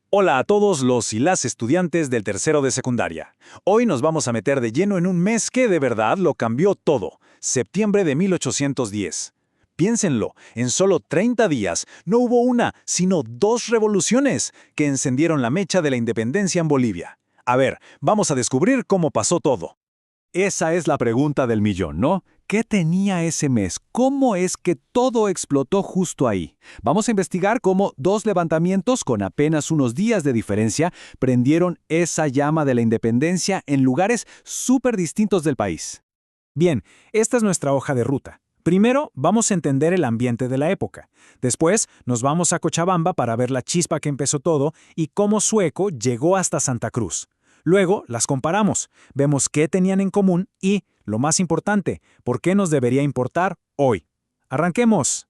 Hola a todos los y las estudiantes del tercero de secundaria. Hoy nos vamos a meter de lleno en un mes que de verdad lo cambió todo, septiembre de 1810. Piénsenlo, en solo 30 días no hubo una, sino dos revoluciones que encendieron la mecha de la independencia en Bolivia. A ver, vamos a descubrir cómo pasó todo. Esa es la pregunta del millón, ¿no? ¿Qué tenía ese mes? ¿Cómo es que todo explotó justo ahí? Vamos a investigar cómo dos levantamientos con apenas unos días de diferencia prendieron esa llama de la independencia en lugares súper distintos del país. Bien, esta es nuestra hoja de ruta. Primero, vamos a entender el ambiente de la época. Después, nos vamos a Cochabamba para ver la chispa que empezó todo y cómo Sueco llegó hasta Santa Cruz. Luego, las comparamos, vemos qué tenían en común y, lo más importante, por qué nos debería importar hoy. ¡Arranquemos!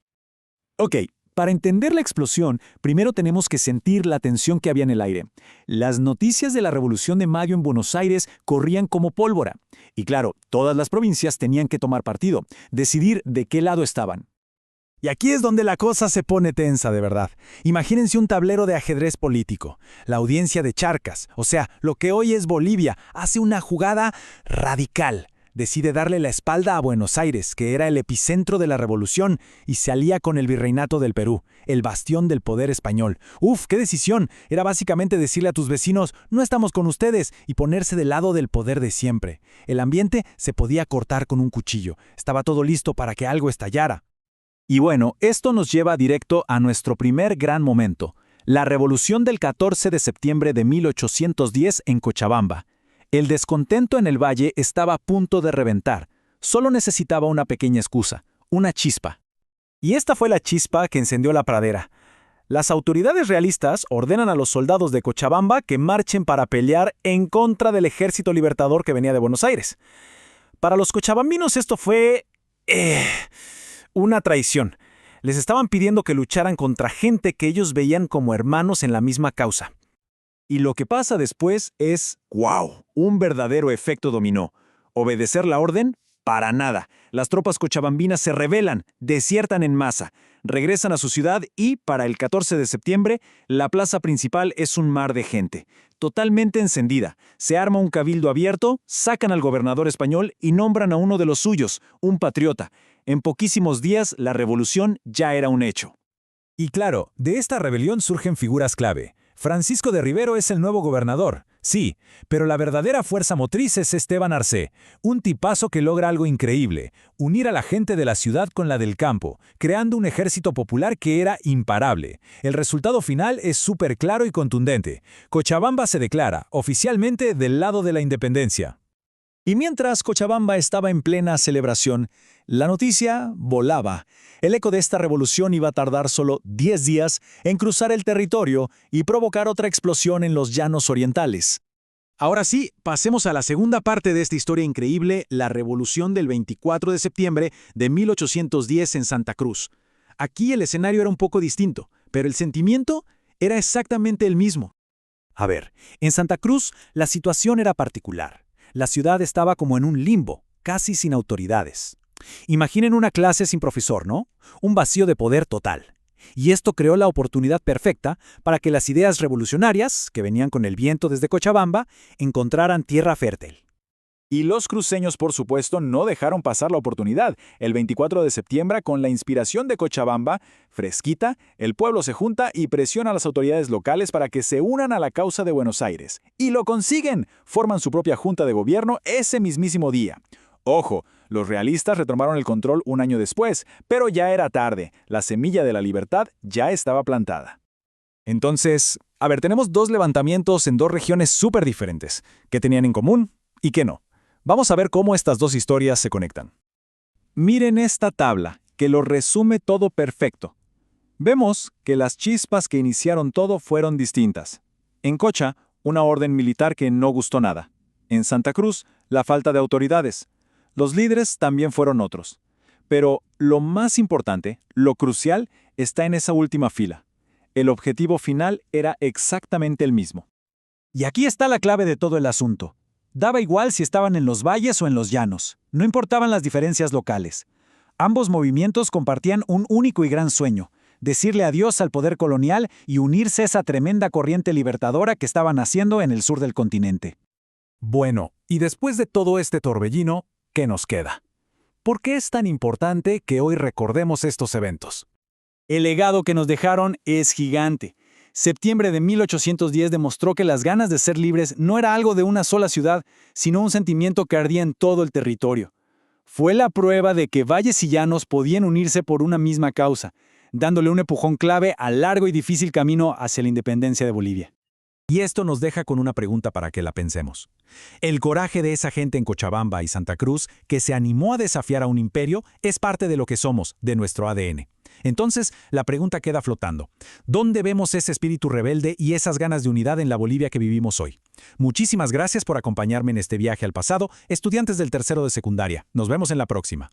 Ok, para entender la explosión, primero tenemos que sentir la tensión que había en el aire. Las noticias de la Revolución de Mayo en Buenos Aires corrían como pólvora. Y claro, todas las provincias tenían que tomar partido, decidir de qué lado estaban. Y aquí es donde la cosa se pone tensa de verdad. Imagínense un tablero de ajedrez político. La audiencia de Charcas, o sea, lo que hoy es Bolivia, hace una jugada radical. Decide darle la espalda a Buenos Aires, que era el epicentro de la revolución, y se alía con el Virreinato del Perú, el bastión del poder español. ¡Uf, qué decisión! Era básicamente decirle a tus vecinos, no estamos con ustedes, y ponerse del lado del poder de siempre. El ambiente se podía cortar con un cuchillo. Estaba todo listo para que algo estallara. Y bueno, esto nos lleva directo a nuestro primer gran momento, la revolución del 14 de septiembre de 1810 en Cochabamba. El descontento en el valle estaba a punto de reventar. Solo necesitaba una pequeña excusa, una chispa. Y esta fue la chispa que encendió la pradera. Las autoridades realistas ordenan a los soldados de Cochabamba que marchen para pelear en contra del ejército libertador que venía de Buenos Aires. Para los cochabambinos esto fue una traición. Les estaban pidiendo que lucharan contra gente que ellos veían como hermanos en la misma causa. Y lo que pasa después es, ¡wow!, un verdadero efecto dominó. ¿Obedecer la orden? Para nada. Las tropas cochabambinas se rebelan, desiertan en masa, regresan a su ciudad y, para el 14 de septiembre, la plaza principal es un mar de gente, totalmente encendida. Se arma un cabildo abierto, sacan al gobernador español y nombran a uno de los suyos, un patriota. En poquísimos días, la revolución ya era un hecho. Y claro, de esta rebelión surgen figuras clave. Francisco de Rivero es el nuevo gobernador, sí, pero la verdadera fuerza motriz es Esteban Arce, un tipazo que logra algo increíble, unir a la gente de la ciudad con la del campo, creando un ejército popular que era imparable. El resultado final es súper claro y contundente. Cochabamba se declara, oficialmente, del lado de la independencia. Y mientras Cochabamba estaba en plena celebración, la noticia volaba. El eco de esta revolución iba a tardar solo 10 días en cruzar el territorio y provocar otra explosión en los llanos orientales. Ahora sí, pasemos a la segunda parte de esta historia increíble, la revolución del 24 de septiembre de 1810 en Santa Cruz. Aquí el escenario era un poco distinto, pero el sentimiento era exactamente el mismo. A ver, en Santa Cruz la situación era particular. La ciudad estaba como en un limbo, casi sin autoridades. Imaginen una clase sin profesor, ¿no? Un vacío de poder total. Y esto creó la oportunidad perfecta para que las ideas revolucionarias, que venían con el viento desde Cochabamba, encontraran tierra fértil. Y los cruceños, por supuesto, no dejaron pasar la oportunidad. El 24 de septiembre, con la inspiración de Cochabamba, fresquita, el pueblo se junta y presiona a las autoridades locales para que se unan a la causa de Buenos Aires. ¡Y lo consiguen! Forman su propia junta de gobierno ese mismísimo día. Ojo, los realistas retomaron el control un año después, pero ya era tarde. La semilla de la libertad ya estaba plantada. Entonces, a ver, tenemos dos levantamientos en dos regiones súper diferentes. ¿Qué tenían en común y qué no? Vamos a ver cómo estas dos historias se conectan. Miren esta tabla, que lo resume todo perfecto. Vemos que las chispas que iniciaron todo fueron distintas. En Cocha, una orden militar que no gustó nada. En Santa Cruz, la falta de autoridades. Los líderes también fueron otros. Pero lo más importante, lo crucial, está en esa última fila. El objetivo final era exactamente el mismo. Y aquí está la clave de todo el asunto. Daba igual si estaban en los valles o en los llanos. No importaban las diferencias locales. Ambos movimientos compartían un único y gran sueño: decirle adiós al poder colonial y unirse a esa tremenda corriente libertadora que estaba naciendo en el sur del continente. Bueno, y después de todo este torbellino, ¿qué nos queda? ¿Por qué es tan importante que hoy recordemos estos eventos? El legado que nos dejaron es gigante. Septiembre de 1810 demostró que las ganas de ser libres no era algo de una sola ciudad, sino un sentimiento que ardía en todo el territorio. Fue la prueba de que valles y llanos podían unirse por una misma causa, dándole un empujón clave al largo y difícil camino hacia la independencia de Bolivia. Y esto nos deja con una pregunta para que la pensemos. El coraje de esa gente en Cochabamba y Santa Cruz que se animó a desafiar a un imperio es parte de lo que somos, de nuestro ADN. Entonces, la pregunta queda flotando. ¿Dónde vemos ese espíritu rebelde y esas ganas de unidad en la Bolivia que vivimos hoy? Muchísimas gracias por acompañarme en este viaje al pasado, estudiantes del tercero de secundaria. Nos vemos en la próxima.